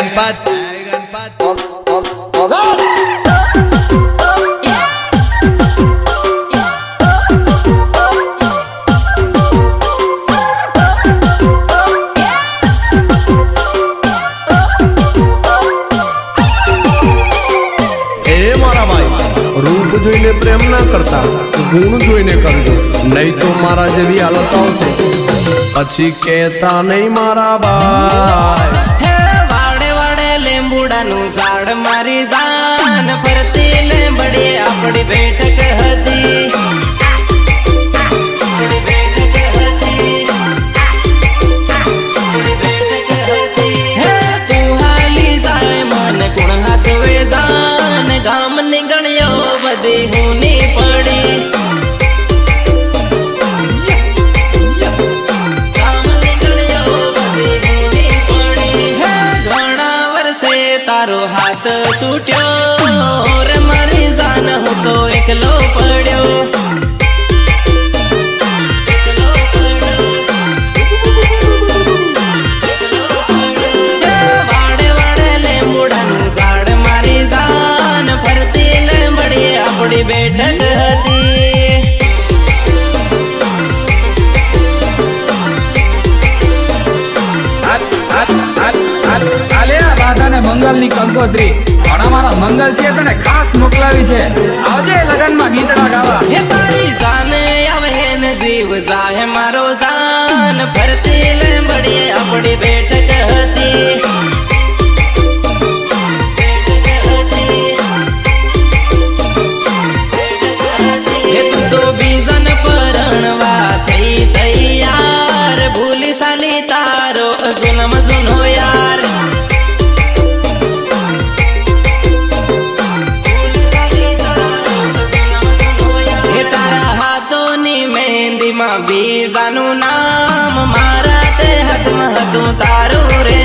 गणपत रूप जोईने प्रेम ना करता गुण जोईने करजो, नहीं तो मारा जेवी हालत आवशे पछी कहता नहीं मारा भाई। हे वाड़े वाड़े लेंबुड़ा नु झाड़ मारी जान फरती लेंबड़ी अपनी बैठक हदी हे तू हाली जाए मन कुण हसवे जान गाम निगणियो बदी होनी पड़ी गाम निगणियो बदी होनी पड़ी हे घणा वर्षे तारो हाथ छूट्यो और मारी जान हूँ तो एकलो पड्यो वाड़े वाड़े लेंबुड़ा नु झाड़ मारी जान फरती लेंबड़ी अपनी बैठक हती मंगल नी कंकोत्री मारा मंगल छे तने खास मोकलावी छे आवजे लगन में गीतड़ा गावा। हे तारी जाने आवे न जीव जाए मारो जान फरती लेंबड़ी अपनी बैठक हती हे तू तो बीजन परणवा थई तैयार भूली साली तारो जुनम जुनो यार बीजानु नाम मारा ते हाथ में हदू तारू रे